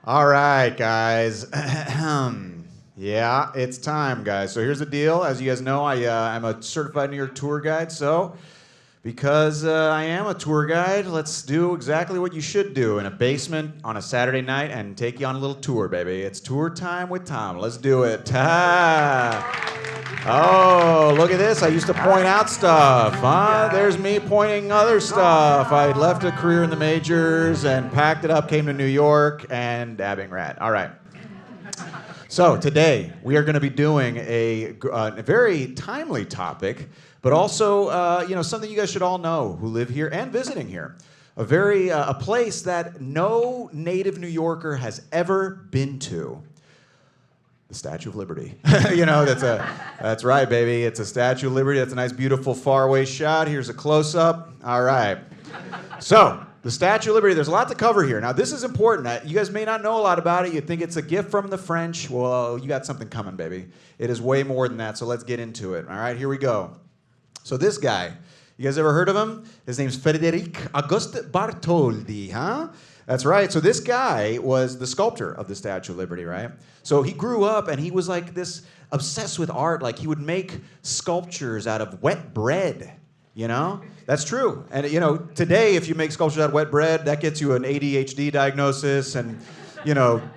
All right, guys. Yeah, it's time, guys. So here's the deal. As you guys know, I'm a certified New York tour guide. So because I am a tour guide, let's do exactly what you should do in a basement on a Saturday night and take you on a little tour, baby. It's tour time with Tom. Let's do it. Oh, look at this. I used to point out stuff. Huh? There's me pointing other stuff. I left a career in the majors and packed it up, came to New York, and dabbing rat. All right. So today, we are going to be doing a very timely topic, but also something you guys should all know who live here and visiting here. A place that no native New Yorker has ever been to. The Statue of Liberty. That's right, baby. It's a Statue of Liberty. That's a nice, beautiful, faraway shot. Here's a close-up. All right. So, the Statue of Liberty, there's a lot to cover here. Now, this is important. You guys may not know a lot about it. You think it's a gift from the French. Well, you got something coming, baby. It is way more than that, so let's get into it. All right, here we go. So this guy, you guys ever heard of him? His name's Frédéric Auguste Bartholdi, huh? That's right. So this guy was the sculptor of the Statue of Liberty, right? So he grew up and he was like this obsessed with art. Like he would make sculptures out of wet bread, you know? That's true. And today if you make sculptures out of wet bread, that gets you an ADHD diagnosis and,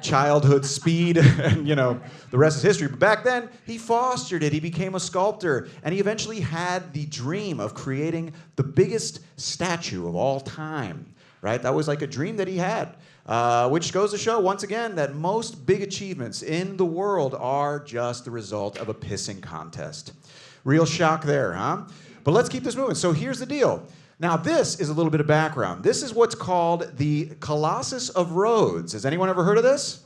childhood speed and, the rest is history. But back then, he fostered it. He became a sculptor. And he eventually had the dream of creating the biggest statue of all time. Right? That was like a dream that he had, which goes to show, once again, that most big achievements in the world are just the result of a pissing contest. Real shock there, huh? But let's keep this moving. So here's the deal. Now, this is a little bit of background. This is what's called the Colossus of Rhodes. Has anyone ever heard of this?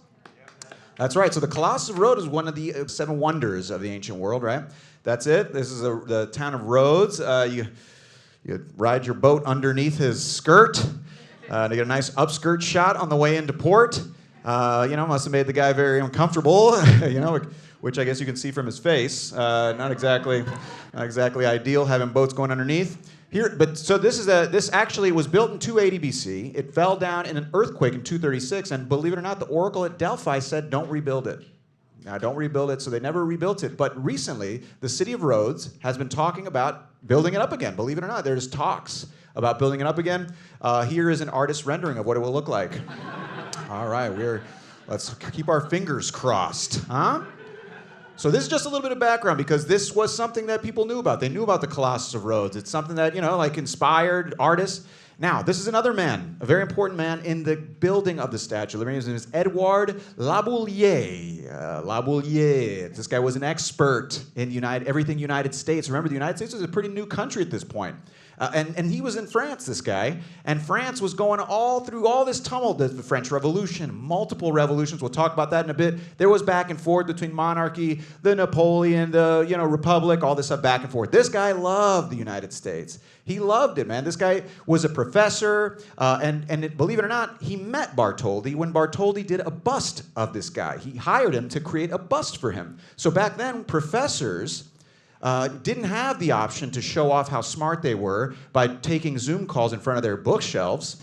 That's right. So the Colossus of Rhodes is one of the seven wonders of the ancient world, right? That's it. This is the town of Rhodes. You ride your boat underneath his skirt. To get a nice upskirt shot on the way into port. Must have made the guy very uncomfortable, which I guess you can see from his face. Not exactly ideal having boats going underneath. This actually was built in 280 BC. It fell down in an earthquake in 236, and believe it or not, the oracle at Delphi said, don't rebuild it. Now, don't rebuild it, so they never rebuilt it. But recently, the city of Rhodes has been talking about building it up again. Believe it or not, there's talks about building it up again. Here is an artist's rendering of what it will look like. All right, let's keep our fingers crossed, huh? So this is just a little bit of background because this was something that people knew about. They knew about the Colossus of Rhodes. It's something that, inspired artists. Now, this is another man, a very important man in the building of the Statue of Liberty. His name is Edouard Labouillier. This guy was an expert in everything United States. Remember, the United States was a pretty new country at this point. And he was in France, this guy. And France was going all through all this tumult, the French Revolution, multiple revolutions. We'll talk about that in a bit. There was back and forth between monarchy, the Napoleon, the republic, all this stuff back and forth. This guy loved the United States. He loved it, man. This guy was a professor, and believe it or not, he met Bartholdi when Bartholdi did a bust of this guy. He hired him to create a bust for him. So back then, professors didn't have the option to show off how smart they were by taking Zoom calls in front of their bookshelves.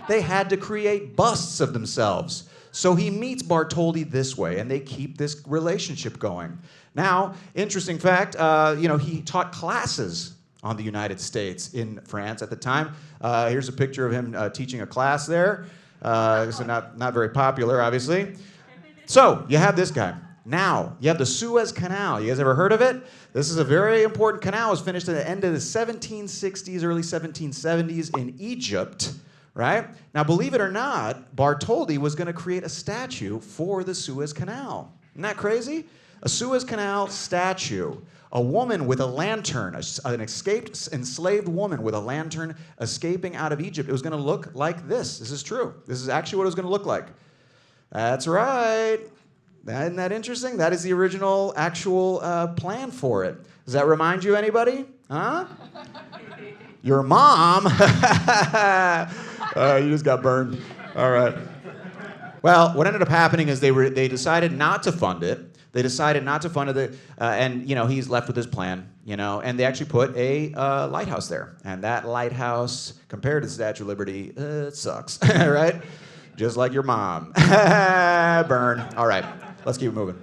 They had to create busts of themselves. So he meets Bartholdi this way, and they keep this relationship going. Now, interesting fact, he taught classes on the United States in France at the time. Here's a picture of him teaching a class there. So not very popular, obviously. So you have this guy. Now, you have the Suez Canal. You guys ever heard of it? This is a very important canal. It was finished at the end of the 1760s, early 1770s in Egypt, right? Now, believe it or not, Bartholdi was going to create a statue for the Suez Canal. Isn't that crazy? A Suez Canal statue. A woman with a lantern, an escaped enslaved woman with a lantern escaping out of Egypt. It was going to look like this. This is true. This is actually what it was going to look like. That's right. Isn't that interesting? That is the original, actual plan for it. Does that remind you of anybody? Huh? Your mom? You just got burned. All right. Well, what ended up happening is they decided not to fund it. They decided not to fund it, and he's left with his plan. And they actually put a lighthouse there, and that lighthouse, compared to the Statue of Liberty, it sucks, right? Just like your mom. Burn. All right, let's keep moving.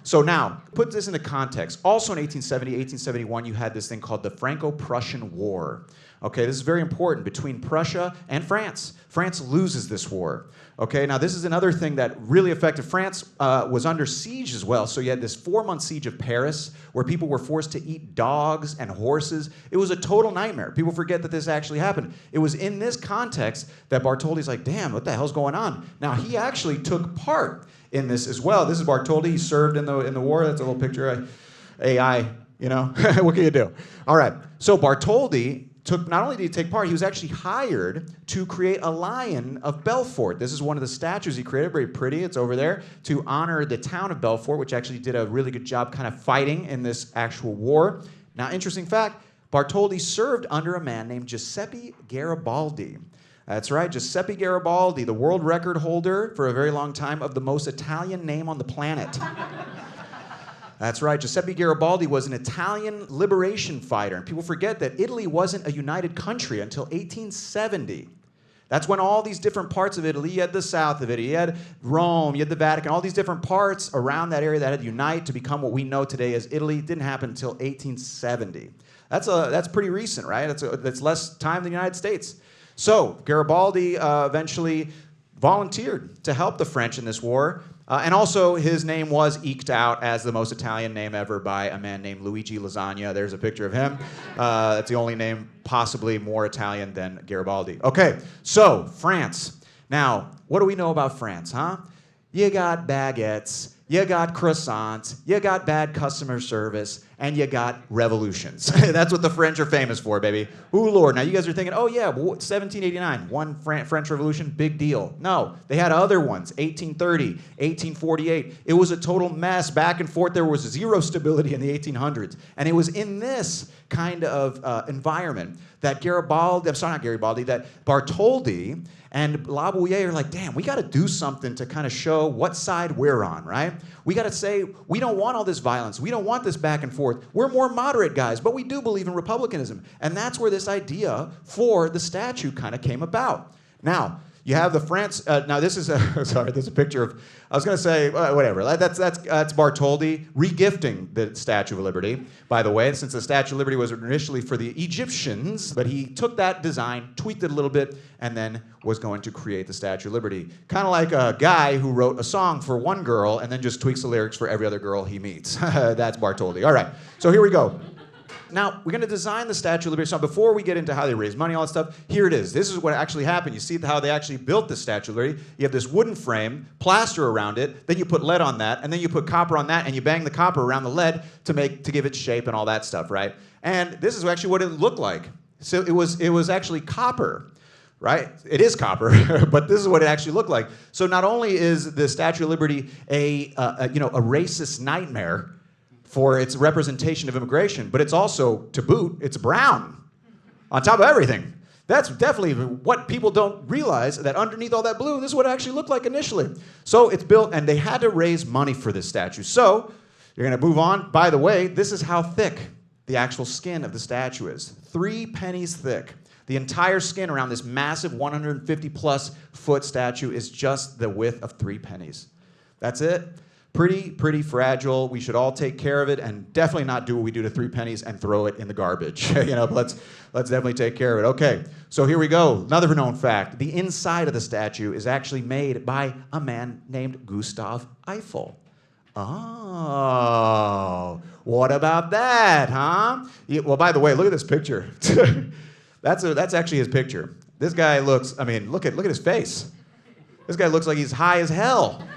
So now, put this into context. Also in 1870, 1871, you had this thing called the Franco-Prussian War. Okay, this is very important between Prussia and France. France loses this war. Okay, now this is another thing that really affected France. Was under siege as well. So you had this 4-month siege of Paris where people were forced to eat dogs and horses. It was a total nightmare. People forget that this actually happened. It was in this context that Bartholdi's like, damn, what the hell's going on? Now he actually took part in this as well. This is Bartholdi. He served in the war. That's a little picture. AI, you know, what can you do? All right. So Bartholdi not only did he take part, he was actually hired to create a lion of Belfort. This is one of the statues he created, very pretty. It's over there to honor the town of Belfort, which actually did a really good job kind of fighting in this actual war. Now, interesting fact, Bartholdi served under a man named Giuseppe Garibaldi. That's right, Giuseppe Garibaldi, the world record holder for a very long time of the most Italian name on the planet. That's right, Giuseppe Garibaldi was an Italian liberation fighter. And people forget that Italy wasn't a united country until 1870. That's when all these different parts of Italy, you had the south of Italy, you had Rome, you had the Vatican, all these different parts around that area that had to unite to become what we know today as Italy. It didn't happen until 1870. That's pretty recent, right? That's less time than the United States. So Garibaldi eventually volunteered to help the French in this war. And also, his name was eked out as the most Italian name ever by a man named Luigi Lasagna. There's a picture of him. That's the only name possibly more Italian than Garibaldi. Okay, so France. Now, what do we know about France, huh? You got baguettes, you got croissants, you got bad customer service, and you got revolutions. That's what the French are famous for, baby. Ooh, Lord. Now, you guys are thinking, oh, yeah, 1789, one French Revolution, big deal. No, they had other ones, 1830, 1848. It was a total mess, back and forth. There was zero stability in the 1800s. And it was in this kind of environment that that Bartholdi and La Bouillie are like, damn, we got to do something to kind of show what side we're on, right? We got to say, we don't want all this violence. We don't want this back and forth. We're more moderate guys, but we do believe in republicanism. And that's where this idea for the statue kind of came about. Now, you have the France, now this is there's a picture of, I was going to say, whatever. That's Bartholdi regifting the Statue of Liberty, by the way, since the Statue of Liberty was initially for the Egyptians, but he took that design, tweaked it a little bit, and then was going to create the Statue of Liberty. Kind of like a guy who wrote a song for one girl and then just tweaks the lyrics for every other girl he meets. That's Bartholdi. All right, so here we go. Now, we're going to design the Statue of Liberty. So before we get into how they raise money, all that stuff, here it is. This is what actually happened. You see how they actually built the Statue of Liberty. You have this wooden frame, plaster around it, then you put lead on that, and then you put copper on that, and you bang the copper around the lead to give it shape and all that stuff, right? And this is actually what it looked like. So it was actually copper, right? It is copper, but this is what it actually looked like. So not only is the Statue of Liberty a racist nightmare for its representation of immigration, but it's also, to boot, it's brown on top of everything. That's definitely what people don't realize, that underneath all that blue, this is what it actually looked like initially. So it's built, and they had to raise money for this statue. So you're gonna move on. By the way, this is how thick the actual skin of the statue is. 3 pennies thick. The entire skin around this massive 150 plus foot statue is just the width of 3 pennies. That's it. Pretty fragile. We should all take care of it, and definitely not do what we do to 3 pennies and throw it in the garbage. But let's definitely take care of it. Okay, so here we go. Another known fact: the inside of the statue is actually made by a man named Gustav Eiffel. Oh, what about that, huh? Yeah, well, by the way, look at this picture. That's actually his picture. This guy looks. I mean, look at his face. This guy looks like he's high as hell.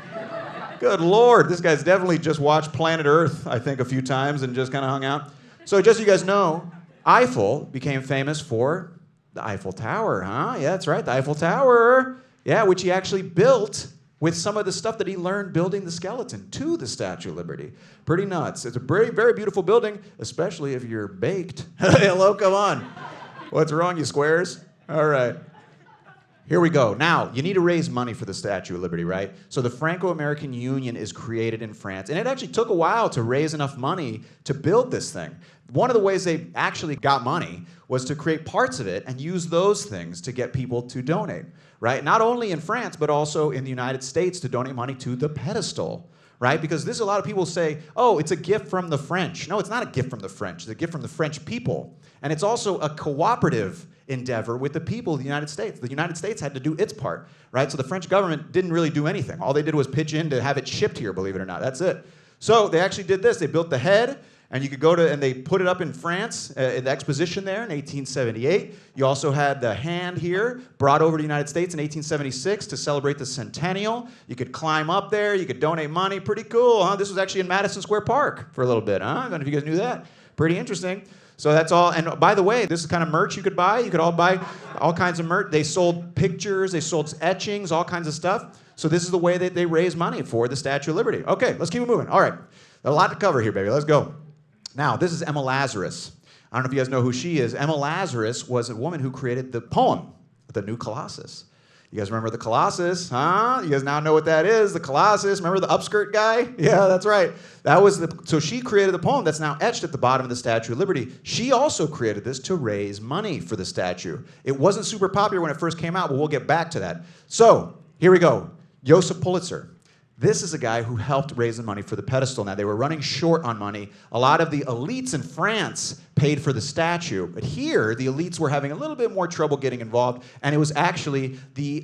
Good Lord, this guy's definitely just watched Planet Earth, I think, a few times and just kind of hung out. So just so you guys know, Eiffel became famous for the Eiffel Tower, huh? Yeah, that's right, the Eiffel Tower. Yeah, which he actually built with some of the stuff that he learned building the skeleton to the Statue of Liberty. Pretty nuts. It's a very, very beautiful building, especially if you're baked. Hello, come on. What's wrong, you squares? All right. Here we go. Now, you need to raise money for the Statue of Liberty, right? So the Franco-American Union is created in France, and it actually took a while to raise enough money to build this thing. One of the ways they actually got money was to create parts of it and use those things to get people to donate, right? Not only in France, but also in the United States to donate money to the pedestal, right? Because this is a lot of people say, oh, it's a gift from the French. No, it's not a gift from the French. It's a gift from the French people. And it's also a cooperative endeavor with the people of the United States. The United States had to do its part, right? So the French government didn't really do anything. All they did was pitch in to have it shipped here, believe it or not. That's it. So they actually did this. They built the head, and you could go to, and they put it up in France, in the exposition there in 1878. You also had the hand here, brought over to the United States in 1876 to celebrate the centennial. You could climb up there, you could donate money. Pretty cool, huh? This was actually in Madison Square Park for a little bit, huh? I don't know if you guys knew that. Pretty interesting. So that's all, and by the way, this is the kind of merch you could buy. You could all buy all kinds of merch. They sold pictures, they sold etchings, all kinds of stuff. So this is the way that they raise money for the Statue of Liberty. Okay, let's keep it moving. All right, a lot to cover here, baby. Let's go. Now, this is Emma Lazarus. I don't know if you guys know who she is. Emma Lazarus was a woman who created the poem, The New Colossus. You guys remember the Colossus, huh? You guys now know what that is, the Colossus. Remember the upskirt guy? Yeah, that's right. So she created the poem that's now etched at the bottom of the Statue of Liberty. She also created this to raise money for the statue. It wasn't super popular when it first came out, but we'll get back to that. So, here we go. Joseph Pulitzer. This is a guy who helped raise the money for the pedestal. Now, they were running short on money. A lot of the elites in France paid for the statue. But here, the elites were having a little bit more trouble getting involved. And it was actually the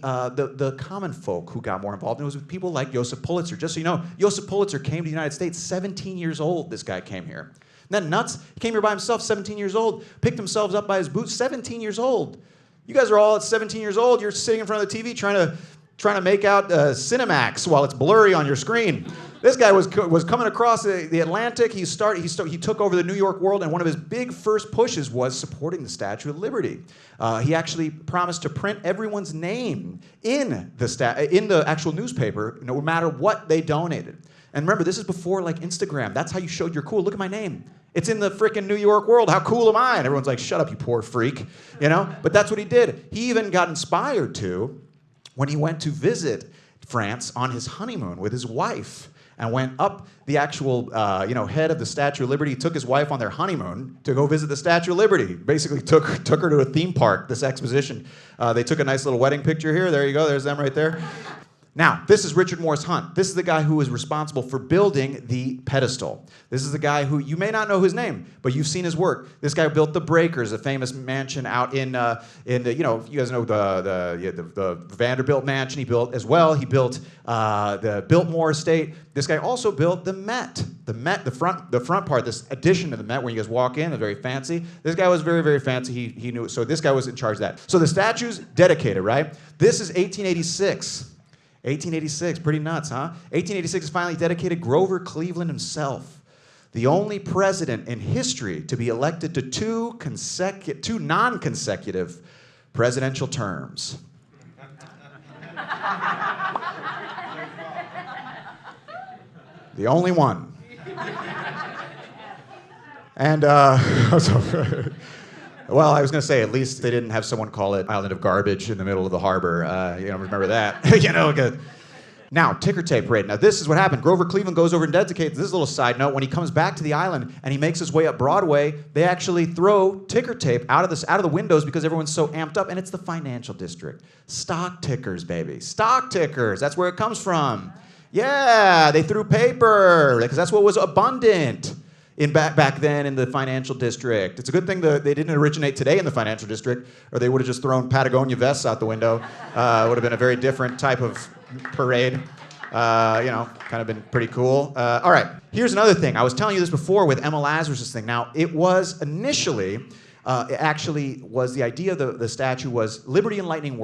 common folk who got more involved. And it was people like Joseph Pulitzer. Just so you know, Joseph Pulitzer came to the United States 17 years old. This guy came here. Isn't that nuts? He came here by himself, 17 years old. Picked himself up by his boots, 17 years old. You guys are all at 17 years old. You're sitting in front of the TV trying to make out Cinemax while it's blurry on your screen. This guy was coming across the Atlantic. He took over the New York World, and one of his big first pushes was supporting the Statue of Liberty. He actually promised to print everyone's name in the actual newspaper, no matter what they donated. And remember, this is before like Instagram. That's how you showed you're cool. Look at my name. It's in the frickin' New York World. How cool am I? And everyone's like, shut up, you poor freak. You know? But that's what he did. He even got inspired to when he went to visit France on his honeymoon with his wife and went up the actual head of the Statue of Liberty. He took his wife on their honeymoon to go visit the Statue of Liberty. Basically took her to a theme park, this exposition. They took a nice little wedding picture here. There you go. There's them right there. Now, this is Richard Morris Hunt. This is the guy who was responsible for building the pedestal. This is the guy who, you may not know his name, but you've seen his work. This guy built the Breakers, a famous mansion out in you guys know the Vanderbilt mansion he built as well. He built the Biltmore estate. This guy also built the Met. The front part, this addition to the Met where you guys walk in, is very fancy. This guy was very, very fancy. He knew it. So this guy was in charge of that. So the statue's dedicated, right? This is 1886. 1886, pretty nuts, huh? 1886 is finally dedicated. Grover Cleveland himself, the only president in history to be elected to two non-consecutive presidential terms. The only one. And, well, I was going to say, at least they didn't have someone call it Island of Garbage in the middle of the harbor. Remember that. Now, ticker tape parade. Now, this is what happened. Grover Cleveland goes over and dedicates. This is a little side note. When he comes back to the island and he makes his way up Broadway, they actually throw ticker tape out of the windows because everyone's so amped up, and it's the financial district. Stock tickers, baby. Stock tickers. That's where it comes from. Yeah, they threw paper because that's what was abundant back then in the financial district. It's a good thing that they didn't originate today in the financial district, or they would have just thrown Patagonia vests out the window. It would have been a very different type of parade. Kind of been pretty cool. All right, here's another thing. I was telling you this before with Emma Lazarus' thing. Now, it was initially, the idea of the statue was Liberty Enlightening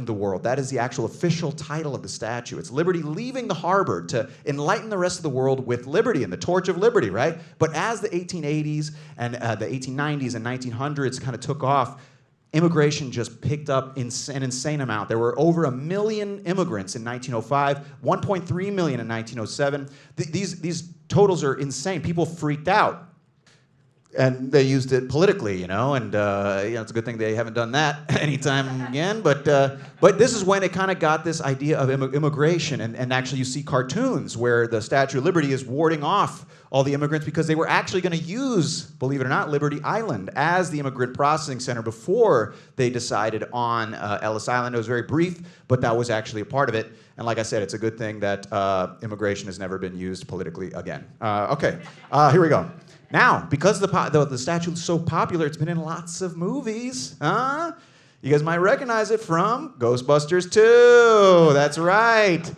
the World. That is the actual official title of the statue. It's Liberty leaving the harbor to enlighten the rest of the world with liberty and the torch of liberty, right? But as the 1880s and the 1890s and 1900s kind of took off, immigration just picked up an insane amount. There were over 1 million immigrants in 1905, 1.3 million in 1907. These totals are insane. People freaked out. and they used it politically, you know, and it's a good thing they haven't done that anytime again. But this is when it kind of got this idea of immigration, and actually you see cartoons where the Statue of Liberty is warding off all the immigrants because they were actually going to use, believe it or not, Liberty Island as the immigrant processing center before they decided on Ellis Island. It was very brief, but that was actually a part of it. And like I said, it's a good thing that immigration has never been used politically again. Okay, here we go. Now, because the statue is so popular, it's been in lots of movies. You guys might recognize it from Ghostbusters 2. That's right.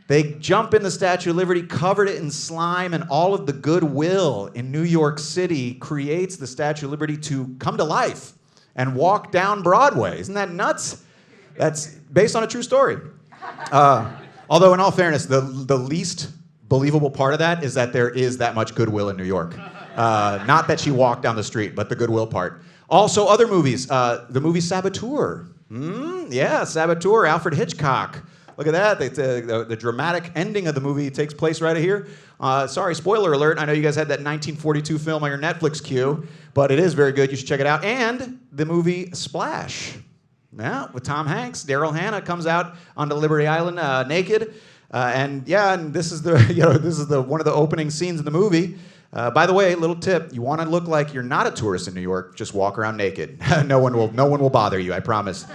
They jump in the Statue of Liberty, covered it in slime, and all of the goodwill in New York City creates the Statue of Liberty to come to life and walk down Broadway. Isn't that nuts? That's based on a true story. Although, in all fairness, the least believable part of that is that there is that much goodwill in New York. Not that she walked down the street, but the goodwill part. Also, other movies. The movie Saboteur. Yeah, Saboteur, Alfred Hitchcock. Look at that. The dramatic ending of the movie takes place right here. Sorry, spoiler alert. I know you guys had that 1942 film on your Netflix queue, but it is very good. You should check it out. And the movie Splash. Yeah, with Tom Hanks. Daryl Hannah comes out onto Liberty Island naked. And this is the one of the opening scenes in the movie. By the way, little tip: you want to look like you're not a tourist in New York, just walk around naked. No one will bother you, I promise.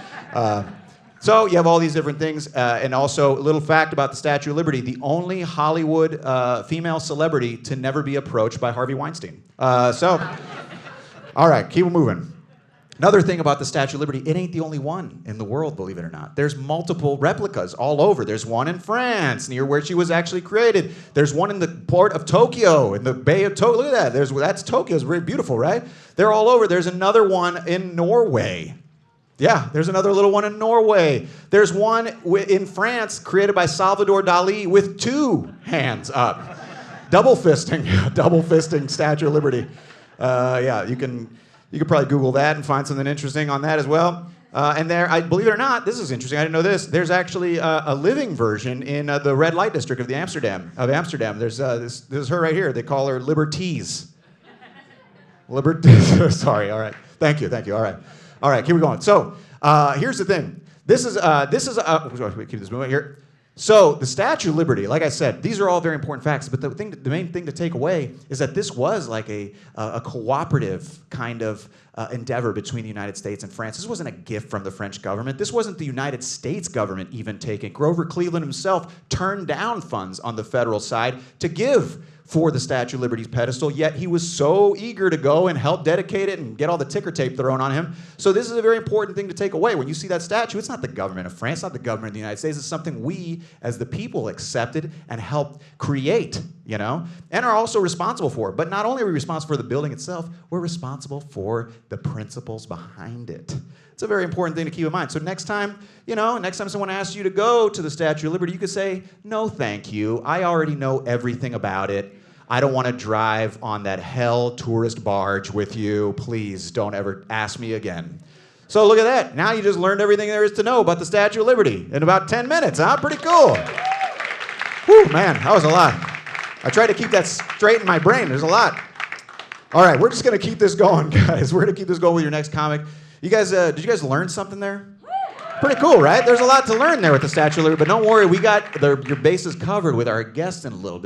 So you have all these different things, and also a little fact about the Statue of Liberty: the only Hollywood female celebrity to never be approached by Harvey Weinstein. All right, keep moving. Another thing about the Statue of Liberty, it ain't the only one in the world, believe it or not. There's multiple replicas all over. There's one in France, near where she was actually created. There's one in the port of Tokyo, in the Bay of Tokyo. Look at that. That's Tokyo. It's very beautiful, right? They're all over. There's another one in Norway. Yeah, there's another little one in Norway. There's one in France created by Salvador Dali with two hands up. Double fisting Statue of Liberty. You could probably Google that and find something interesting on that as well. And there, believe it or not, this is interesting. I didn't know this. There's actually a living version in the red light district of Amsterdam. There's this is her right here. They call her Liberties. Sorry. All right. Thank you. All right. Keep it going. So here's the thing. This is keep this moving here. So the Statue of Liberty, like I said, these are all very important facts, but the main thing to take away is that this was like a cooperative kind of endeavor between the United States and France. This wasn't a gift from the French government. This wasn't the United States government even taking. Grover Cleveland himself turned down funds on the federal side to give for the Statue of Liberty's pedestal, yet he was so eager to go and help dedicate it and get all the ticker tape thrown on him. So this is a very important thing to take away. When you see that statue, it's not the government of France, not the government of the United States. It's something we, as the people, accepted and helped create, and are also responsible for. But not only are we responsible for the building itself, we're responsible for the principles behind it. It's a very important thing to keep in mind. So next time someone asks you to go to the Statue of Liberty, you could say, no, thank you. I already know everything about it. I don't want to drive on that hell tourist barge with you. Please don't ever ask me again. So look at that. Now you just learned everything there is to know about the Statue of Liberty in about 10 minutes, huh? Pretty cool. Whew, man, that was a lot. I tried to keep that straight in my brain. There's a lot. All right, we're just going to keep this going, guys. We're going to keep this going with your next comic. You guys, did you guys learn something there? Pretty cool, right? There's a lot to learn there with the Statue of Liberty, but don't worry, we got your bases covered with our guests in a little bit.